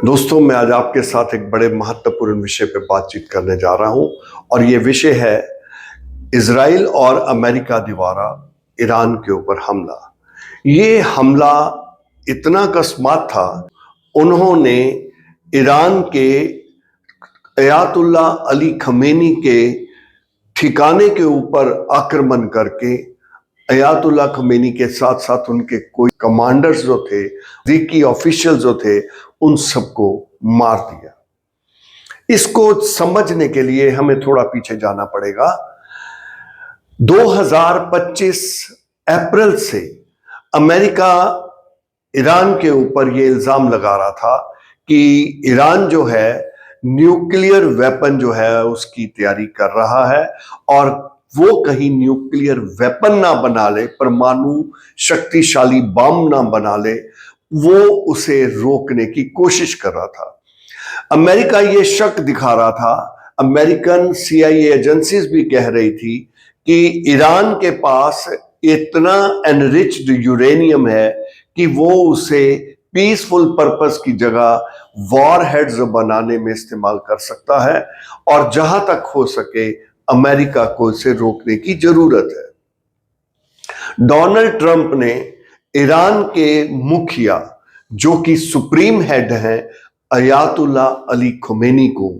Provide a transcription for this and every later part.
दोस्तों, मैं आज आपके साथ एक बड़े महत्वपूर्ण विषय पे बातचीत करने जा रहा हूं और ये विषय है इजराइल और अमेरिका द्वारा ईरान के ऊपर हमला। ये हमला इतना अकस्मात था, उन्होंने ईरान के अयातुल्ला अली खमेनी के ठिकाने के ऊपर आक्रमण करके अयातुल्ला खमेनी के साथ साथ उनके कोई कमांडर्स जो थे, की ऑफिशियल जो थे, उन सबको मार दिया। इसको समझने के लिए हमें थोड़ा पीछे जाना पड़ेगा। 2025 अप्रैल से अमेरिका ईरान के ऊपर यह इल्जाम लगा रहा था कि ईरान जो है न्यूक्लियर वेपन जो है उसकी तैयारी कर रहा है और वो कहीं न्यूक्लियर वेपन ना बना ले, परमाणु शक्तिशाली बम ना बना ले, वो उसे रोकने की कोशिश कर रहा था। अमेरिका ये शक दिखा रहा था, अमेरिकन CIA एजेंसीज भी कह रही थी कि ईरान के पास इतना एनरिच्ड यूरेनियम है कि वो उसे पीसफुल पर्पस की जगह वॉर हेड्स बनाने में इस्तेमाल कर सकता है और जहां तक हो सके अमेरिका को इसे रोकने की जरूरत है। डोनाल्ड ट्रंप ने ईरान के मुखिया जो कि सुप्रीम हेड हैं अयातुल्ला अली खमेनी को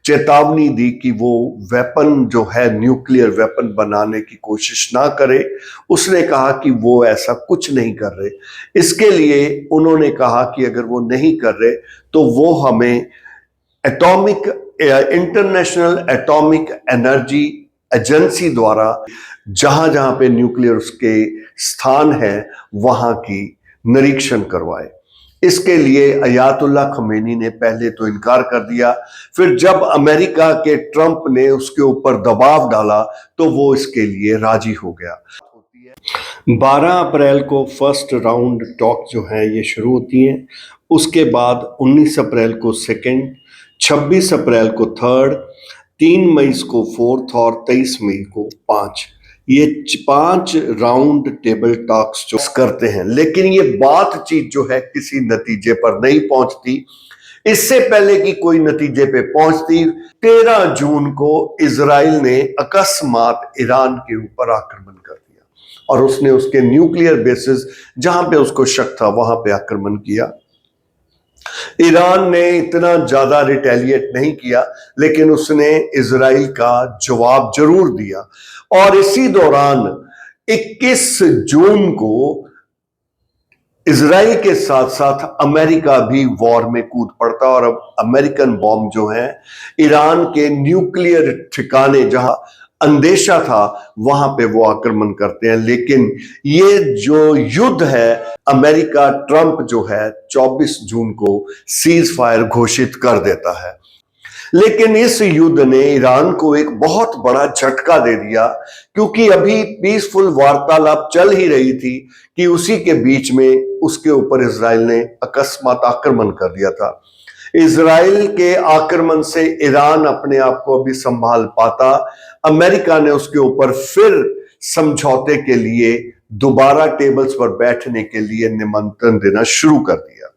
चेतावनी दी कि वो वेपन जो है न्यूक्लियर वेपन बनाने की कोशिश ना करे। उसने कहा कि वो ऐसा कुछ नहीं कर रहे। इसके लिए उन्होंने कहा कि अगर वो नहीं कर रहे तो वो हमें इंटरनेशनल एटॉमिक एनर्जी एजेंसी द्वारा जहां जहां पे न्यूक्लियर उसके स्थान है वहां की निरीक्षण करवाए। इसके लिए अयातुल्ला खमेनी ने पहले तो इनकार कर दिया, फिर जब अमेरिका के ट्रंप ने उसके ऊपर दबाव डाला तो वो इसके लिए राजी हो गया। 12 अप्रैल को फर्स्ट राउंड टॉक जो है ये शुरू होती हैं, उसके बाद 19 अप्रैल को सेकंड, 26 अप्रैल को थर्ड, 3 मई को फोर्थ और 23 मई को 5। ये 5 राउंड टेबल टॉक्स जो करते हैं, लेकिन ये बातचीत जो है किसी नतीजे पर नहीं पहुंचती। इससे पहले कि कोई नतीजे पे पहुंचती, 13 जून को इजराइल ने अकस्मात ईरान के ऊपर आक्रमण कर दिया और उसने उसके न्यूक्लियर बेसिस जहां पे उसको शक था वहां पे आक्रमण किया। ईरान ने इतना ज्यादा रिटेलिएट नहीं किया, लेकिन उसने इजराइल का जवाब जरूर दिया और इसी दौरान 21 जून को इजराइल के साथ साथ अमेरिका भी वॉर में कूद पड़ता और अब अमेरिकन बॉम्ब जो है ईरान के न्यूक्लियर ठिकाने जहां अंदेशा था वहां पे वो आक्रमण करते हैं। लेकिन ये जो युद्ध है, अमेरिका ट्रंप जो है 24 जून को सीज फायर घोषित कर देता है। लेकिन इस युद्ध ने ईरान को एक बहुत बड़ा झटका दे दिया, क्योंकि अभी पीसफुल वार्तालाप चल ही रही थी कि उसी के बीच में उसके ऊपर इजराइल ने अकस्मात आक्रमण कर दिया था। इजराइल के आक्रमण से ईरान अपने आप को अभी संभाल पाता, अमेरिका ने उसके ऊपर फिर समझौते के लिए दोबारा टेबल्स पर बैठने के लिए निमंत्रण देना शुरू कर दिया।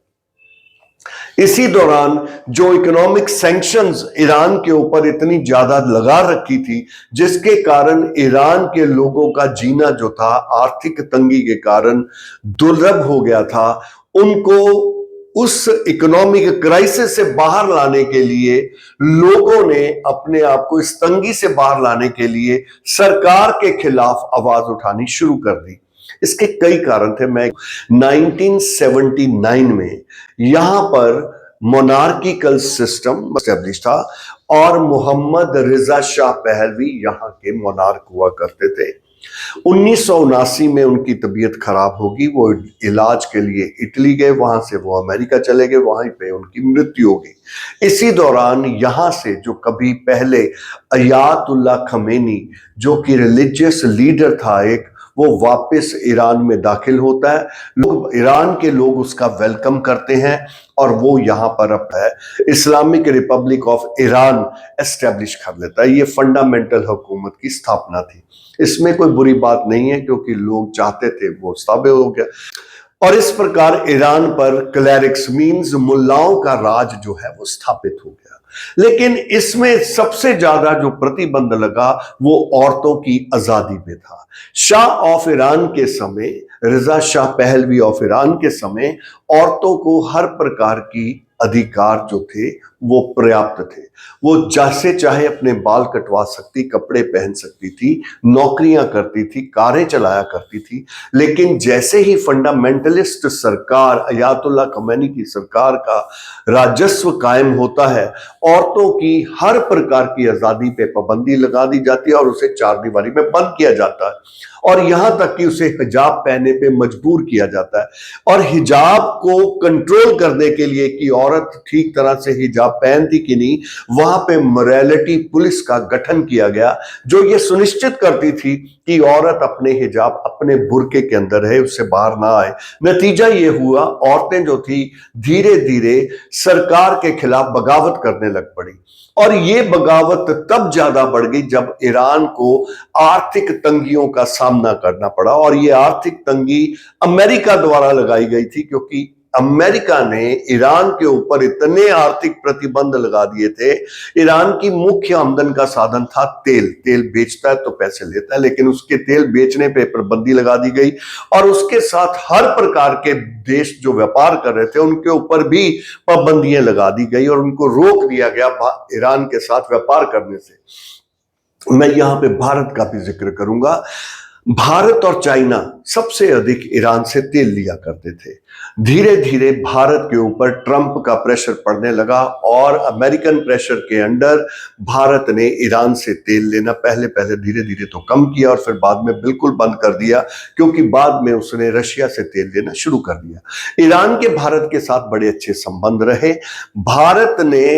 इसी दौरान जो इकोनॉमिक सैंक्शंस ईरान के ऊपर इतनी ज्यादा लगा रखी थी, जिसके कारण ईरान के लोगों का जीना जो था आर्थिक तंगी के कारण दुर्लभ हो गया था, उनको उस इकोनॉमिक क्राइसिस से बाहर लाने के लिए लोगों ने अपने आप को इस तंगी से बाहर लाने के लिए सरकार के खिलाफ आवाज उठानी शुरू कर दी। इसके कई कारण थे। मैं 1979 में यहां पर मोनार्किकल सिस्टम एस्टेब्लिश था और मोहम्मद रिजा शाह पहलवी यहां के मोनार्क हुआ करते थे। 1979 में उनकी तबीयत खराब होगी, वो इलाज के लिए इटली गए, वहां से वो अमेरिका चले गए, वहीं पे उनकी मृत्यु होगी। इसी दौरान यहां से जो कभी पहले अयातुल्ला खमेनी जो कि रिलीजियस लीडर था एक, वो वापस ईरान में दाखिल होता है। लोग, ईरान के लोग उसका वेलकम करते हैं और वो यहां पर अब है Islamic Republic of Iran establish कर लेता है। ये फंडामेंटल हुकूमत की स्थापना थी, इसमें कोई बुरी बात नहीं है, क्योंकि लोग चाहते थे, वो स्थापित हो गया। और इस प्रकार ईरान पर क्लैरिक्स मींस मुल्लाओं का राज जो है वो स्थापित हो गया। लेकिन इसमें सबसे ज्यादा जो प्रतिबंध लगा वो औरतों की आजादी पे था। शाह ऑफ ईरान के समय, रिजा शाह पहलवी ऑफ ईरान के समय औरतों को हर प्रकार की अधिकार जो थे वो पर्याप्त थे। वो जैसे चाहे अपने बाल कटवा सकती, कपड़े पहन सकती थी, नौकरियां करती थी, कारें चलाया करती थी। लेकिन जैसे ही फंडामेंटलिस्ट सरकार, अयातुल्ला खमैनी की सरकार का राजस्व कायम होता है, औरतों की हर प्रकार की आजादी पे पाबंदी लगा दी जाती है और उसे चार दीवारी में बंद किया जाता है। और यहां तक कि उसे हिजाब पहनने पे मजबूर किया जाता है। और हिजाब को कंट्रोल करने के लिए कि औरत ठीक तरह से हिजाब पहनती कि नहीं, वहां पे मोरालिटी पुलिस का गठन किया गया, जो ये सुनिश्चित करती थी कि औरत अपने हिजाब, अपने बुर्के के अंदर है, उससे बाहर ना आए। नतीजा ये हुआ, औरतें जो थी धीरे धीरे सरकार के खिलाफ बगावत करने लग पड़ी। और ये बगावत तब ज्यादा बढ़ गई जब ईरान को आर्थिक तंगियों का सामना करना पड़ा। और ये आर्थिक तंगी अमेरिका द्वारा लगाई गई थी, क्योंकि अमेरिका ने ईरान के ऊपर इतने आर्थिक प्रतिबंध लगा दिए थे। ईरान की मुख्य आमदन का साधन था तेल। तेल बेचता है तो पैसे लेता है, लेकिन उसके तेल बेचने पे पाबंदी लगा दी गई। और उसके साथ हर प्रकार के देश जो व्यापार कर रहे थे उनके ऊपर भी पाबंदियां लगा दी गई और उनको रोक दिया गया ईरान के साथ व्यापार करने से। मैं यहां पे भारत का भी जिक्र करूंगा। भारत और चाइना सबसे अधिक ईरान से तेल लिया करते थे। धीरे धीरे भारत के ऊपर ट्रंप का प्रेशर पड़ने लगा और अमेरिकन प्रेशर के अंडर भारत ने ईरान से तेल लेना पहले पहले धीरे धीरे तो कम किया और फिर बाद में बिल्कुल बंद कर दिया, क्योंकि बाद में उसने रशिया से तेल लेना शुरू कर दिया। ईरान के भारत के साथ बड़े अच्छे संबंध रहे। भारत ने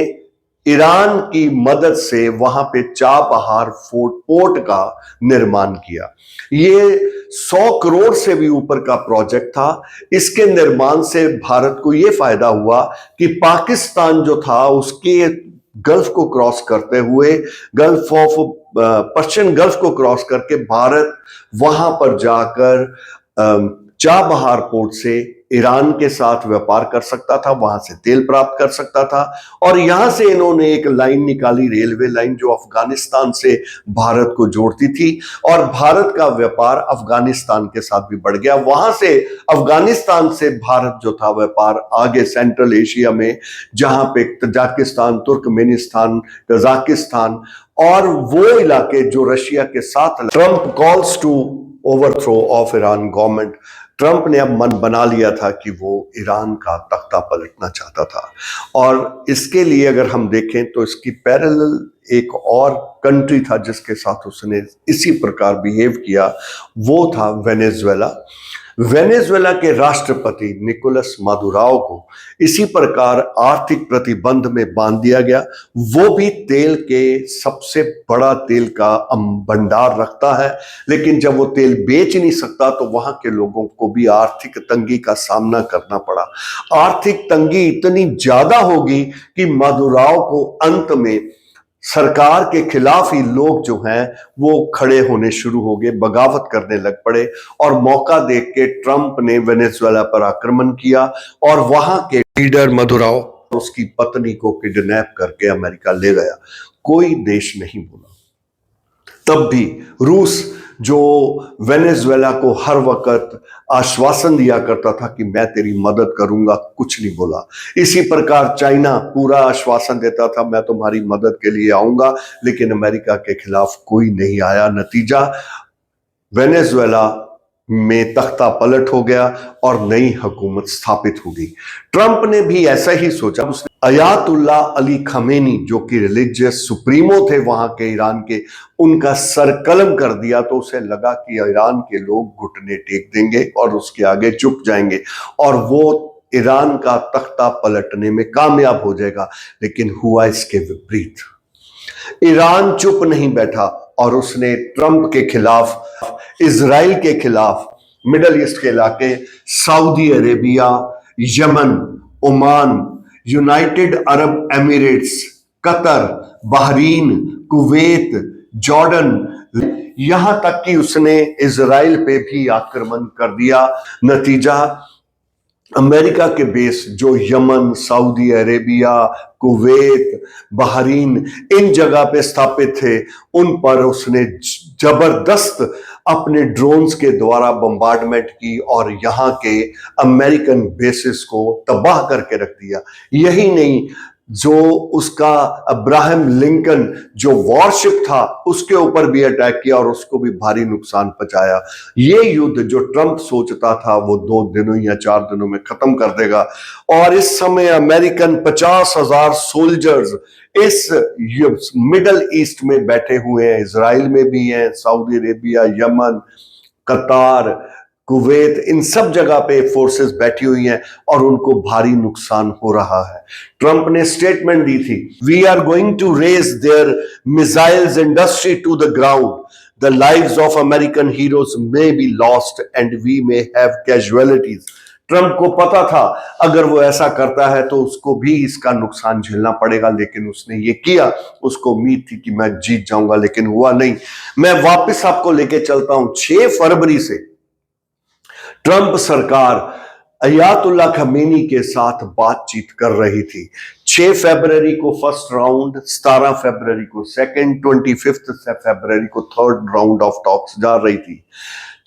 ईरान की मदद से वहां पे चाबहार पोर्ट का निर्माण किया। ये 100 करोड़ से भी ऊपर का प्रोजेक्ट था। इसके निर्माण से भारत को यह फायदा हुआ कि पाकिस्तान जो था उसके गल्फ को क्रॉस करते हुए, गल्फ ऑफ पर्शियन गल्फ को क्रॉस करके भारत वहां पर जाकर चाबहार पोर्ट से ईरान के साथ व्यापार कर सकता था, वहां से तेल प्राप्त कर सकता था। और यहां से इन्होंने एक लाइन निकाली, रेलवे लाइन, जो अफगानिस्तान से भारत को जोड़ती थी। और भारत का व्यापार अफगानिस्तान के साथ भी बढ़ गया। वहां से अफगानिस्तान से भारत जो था व्यापार आगे सेंट्रल एशिया में, जहां पे तजाकिस्तान, तुर्कमेनिस्तान, कजाकिस्तान और वो इलाके जो रशिया के साथ। Trump calls to overthrow of Iran government. Trump ने अब मन बना लिया था कि वो ईरान का तख्ता पलटना चाहता था। और इसके लिए अगर हम देखें तो इसकी पैरेलल एक और कंट्री था जिसके साथ उसने इसी प्रकार बिहेव किया, वो था वेनेजुएला। वेनेजुएला के राष्ट्रपति निकोलस मादुराओ को इसी प्रकार आर्थिक प्रतिबंध में बांध दिया गया। वो भी तेल के सबसे बड़ा तेल का भंडार रखता है, लेकिन जब वो तेल बेच नहीं सकता तो वहां के लोगों को भी आर्थिक तंगी का सामना करना पड़ा। आर्थिक तंगी इतनी ज्यादा होगी कि मादुराओ को अंत में सरकार के खिलाफ ही लोग जो हैं वो खड़े होने शुरू हो गए, बगावत करने लग पड़े। और मौका देख के ट्रंप ने वेनेजुएला पर आक्रमण किया और वहां के लीडर मदुराओ, उसकी पत्नी को किडनैप करके अमेरिका ले गया। कोई देश नहीं बोला। तब भी रूस, जो वेनेजुएला को हर वक्त आश्वासन दिया करता था कि मैं तेरी मदद करूंगा, कुछ नहीं बोला। इसी प्रकार चाइना पूरा आश्वासन देता था मैं तुम्हारी मदद के लिए आऊंगा, लेकिन अमेरिका के खिलाफ कोई नहीं आया। नतीजा, वेनेजुएला में तख्ता पलट हो गया और नई हुकूमत स्थापित हो गई। ट्रंप ने भी ऐसा ही सोचा। उसने अयातुल्ला अली खमेनी, जो कि रिलीजियस सुप्रीमो थे वहां के ईरान के, उनका सर कलम कर दिया। तो उसे लगा कि ईरान के लोग घुटने टेक देंगे और उसके आगे झुक जाएंगे और वो ईरान का तख्ता पलटने में कामयाब हो जाएगा। लेकिन हुआ इसके विपरीत। ईरान चुप नहीं बैठा और उसने ट्रंप के खिलाफ, इजराइल के खिलाफ, मिडल ईस्ट के इलाके, Saudi Arabia, Yemen, Oman, United Arab Emirates, Qatar, Bahrain, Kuwait, Jordan, यहां तक कि उसने इजराइल पे भी आक्रमण कर दिया। नतीजा, अमेरिका के बेस जो Yemen, Saudi Arabia, Kuwait, Bahrain, इन जगह पे स्थापित थे, उन पर उसने जबरदस्त अपने ड्रोन्स के द्वारा बम्बार्डमेंट की और यहाँ के अमेरिकन बेसिस को तबाह करके रख दिया। यही नहीं, जो उसका अब्राहम लिंकन जो वॉरशिप था उसके ऊपर भी अटैक किया और उसको भी भारी नुकसान पहुंचाया। ये युद्ध जो ट्रंप सोचता था वो 2 दिनों या 4 दिनों में खत्म कर देगा, और इस समय अमेरिकन 50,000 सोल्जर्स इस मिडल ईस्ट में बैठे हुए हैं, इजराइल में भी हैं, सऊदी अरेबिया, यमन, कतार, कुवैत, इन सब जगह पे फोर्सेस बैठी हुई हैं और उनको भारी नुकसान हो रहा है। ट्रंप ने स्टेटमेंट दी थी, we are going to raze their missiles industry to the ground, the lives of American heroes may be lost and we may have casualties. Trump को पता था अगर वो ऐसा करता है तो उसको भी इसका नुकसान झेलना पड़ेगा, लेकिन उसने ये किया। उसको उम्मीद थी कि मैं जीत जाऊंगा, लेकिन हुआ नहीं। मैं वापस आपको लेके चलता हूं, 6 फरवरी से ट्रंप सरकार अयातुल्ला खमीनी के साथ बातचीत कर रही थी। 6 फरवरी को फर्स्ट राउंड, 17 फरवरी को सेकंड, 25 फरवरी को थर्ड राउंड ऑफ टॉक्स जा रही थी।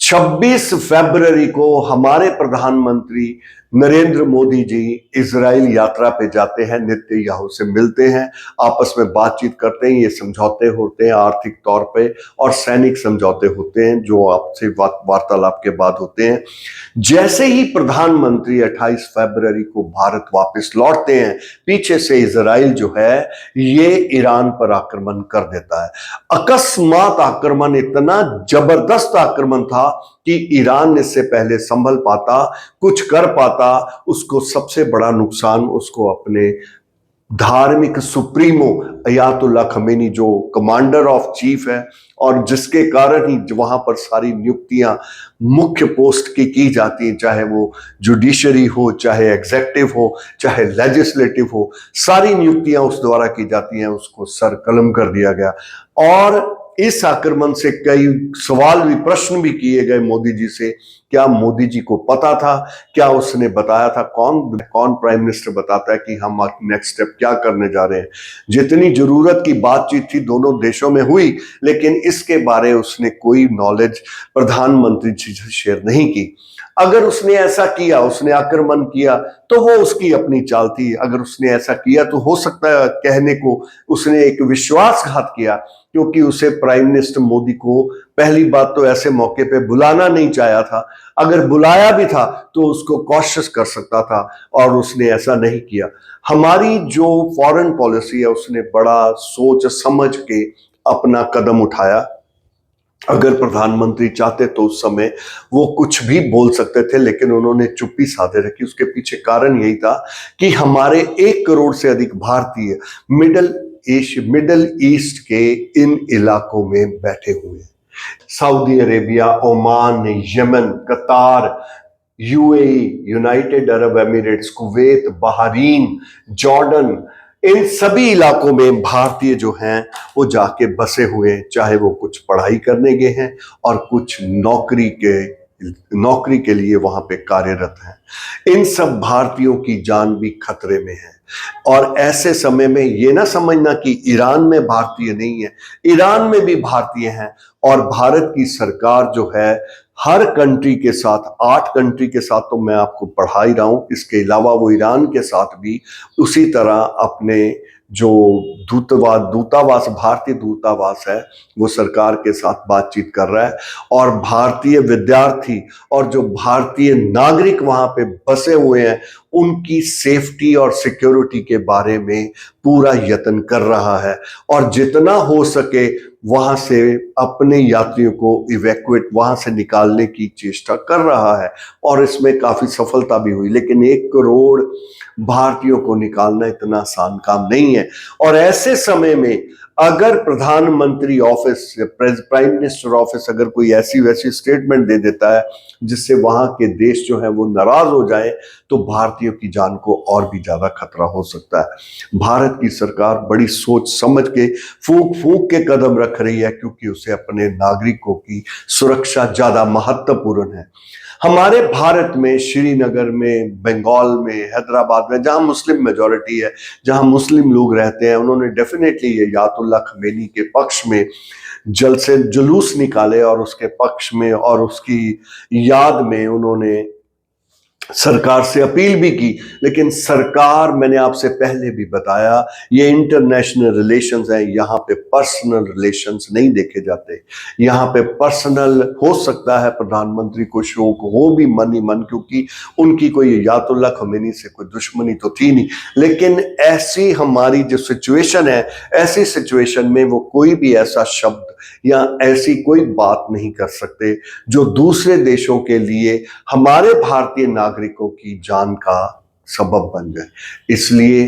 26 फरवरी को हमारे प्रधानमंत्री नरेंद्र मोदी जी इजराइल यात्रा पे जाते हैं, नेतन्याहू से मिलते हैं, आपस में बातचीत करते हैं। ये समझौते होते हैं आर्थिक तौर पे और सैनिक समझौते होते हैं जो आपसे वार्तालाप के बाद होते हैं। जैसे ही प्रधानमंत्री 28 फरवरी को भारत वापस लौटते हैं, पीछे से इजराइल जो है ये ईरान पर आक्रमण कर देता है। अकस्मात आक्रमण, इतना जबरदस्त आक्रमण था कि ईरान इससे पहले संभल पाता, कुछ कर पाता, उसको सबसे बड़ा नुकसान उसको अपने धार्मिक सुप्रीमो अयातुल्ला खमेनी जो कमांडर ऑफ चीफ है और जिसके कारण ही वहां पर सारी नियुक्तियां मुख्य पोस्ट की जाती हैं, चाहे वो जुडिशरी हो, चाहे एग्जेक्टिव हो, चाहे लेजिस्लेटिव हो, सारी नियुक्तियां उस द्वारा की जाती हैं, उसको सर कलम कर दिया गया। और इस आक्रमण से कई सवाल भी, प्रश्न भी किए गए मोदी जी से, क्या मोदी जी को पता था, क्या उसने बताया था, कौन प्राइम मिनिस्टर बताता है कि हम नेक्स्ट स्टेप क्या करने जा रहे हैं। जितनी जरूरत की बातचीत थी दोनों देशों में हुई, लेकिन इसके बारे उसने कोई नॉलेज प्रधानमंत्री जी से शेयर नहीं की। अगर उसने ऐसा किया, उसने आक्रमण किया, तो वो उसकी अपनी चाल थी। अगर उसने ऐसा किया तो हो सकता है कहने को उसने एक विश्वासघात किया, क्योंकि उसे प्राइम मिनिस्टर मोदी को पहली बात तो ऐसे मौके पे बुलाना नहीं चाहा था। अगर बुलाया भी था तो उसको कॉशियस कर सकता था और उसने ऐसा नहीं किया। हमारी जो फॉरेन पॉलिसी है उसने बड़ा सोच समझ के अपना कदम उठाया। अगर प्रधानमंत्री चाहते तो उस समय वो कुछ भी बोल सकते थे, लेकिन उन्होंने चुप्पी साधे रखी। उसके पीछे कारण यही था कि हमारे 1 करोड़ से अधिक भारतीय मिडल ईस्ट के इन इलाकों में बैठे हुए हैं। Saudi Arabia, Oman, Yemen, Qatar, UAE, United Arab Emirates, Kuwait, Bahrain, Jordan, इन सभी इलाकों में भारतीय जो हैं वो जाके बसे हुए हैं, चाहे वो कुछ पढ़ाई करने गए हैं और कुछ नौकरी के लिए वहां पे कार्यरत हैं। इन सब भारतीयों की जान भी खतरे में है। और ऐसे समय में ये ना समझना कि ईरान में भारतीय नहीं है, ईरान में भी भारतीय हैं। और भारत की सरकार जो है हर कंट्री के साथ, 8 कंट्री के साथ तो मैं आपको पढ़ा ही रहा हूं, इसके अलावा वो ईरान के साथ भी उसी तरह अपने जो दूतावास, भारतीय दूतावास है, वो सरकार के साथ बातचीत कर रहा है। और भारतीय विद्यार्थी और जो भारतीय नागरिक वहां पे बसे हुए हैं उनकी सेफ्टी और सिक्योरिटी के बारे में पूरा यत्न कर रहा है और जितना हो सके वहां से अपने यात्रियों को इवैक्यूएट, वहां से निकालने की चेष्टा कर रहा है और इसमें काफी सफलता भी हुई। लेकिन 1 करोड़ भारतीयों को निकालना इतना आसान काम नहीं है। और ऐसे समय में अगर प्रधानमंत्री ऑफिस, प्राइम मिनिस्टर ऑफिस अगर कोई ऐसी वैसी स्टेटमेंट दे देता है जिससे वहां के देश जो है वो नाराज हो जाए, तो भारतीयों की जान को और भी ज्यादा खतरा हो सकता है। भारत की सरकार बड़ी सोच समझ के फूंक फूंक के कदम रख रही है, क्योंकि उसे अपने नागरिकों की सुरक्षा ज्यादा महत्वपूर्ण है। हमारे भारत में, श्रीनगर में, बंगाल में, हैदराबाद में, जहां मुस्लिम मेजॉरिटी है, जहां मुस्लिम लोग रहते हैं, उन्होंने डेफिनेटली ये यातुल्ला खमेनी के पक्ष में जलसे जुलूस निकाले और उसके पक्ष में और उसकी याद में उन्होंने सरकार से अपील भी की। लेकिन सरकार, मैंने आपसे पहले भी बताया, ये इंटरनेशनल रिलेशंस हैं, यहाँ पे पर्सनल रिलेशंस नहीं देखे जाते। यहाँ पे पर्सनल हो सकता है प्रधानमंत्री को शौक हो भी मन ही मन, क्योंकि उनकी कोई यातुल्ला खमेनी से कोई दुश्मनी तो थी नहीं, लेकिन ऐसी हमारी जो सिचुएशन है, ऐसी सिचुएशन में वो कोई भी ऐसा शब्द या ऐसी कोई बात नहीं कर सकते जो दूसरे देशों के लिए हमारे भारतीय नागरिकों की जान का सबब बन जाए। इसलिए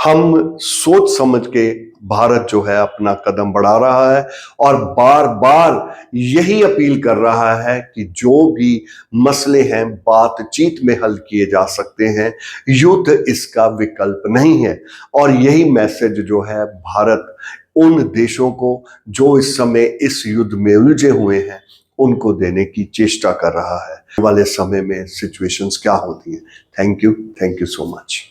हम सोच समझ के भारत जो है अपना कदम बढ़ा रहा है और बार बार यही अपील कर रहा है कि जो भी मसले हैं बातचीत में हल किए जा सकते हैं, युद्ध इसका विकल्प नहीं है। और यही मैसेज जो है भारत उन देशों को जो इस समय इस युद्ध में उलझे हुए हैं उनको देने की चेष्टा कर रहा है। आने वाले समय में सिचुएशंस क्या होती हैं। Thank you so much.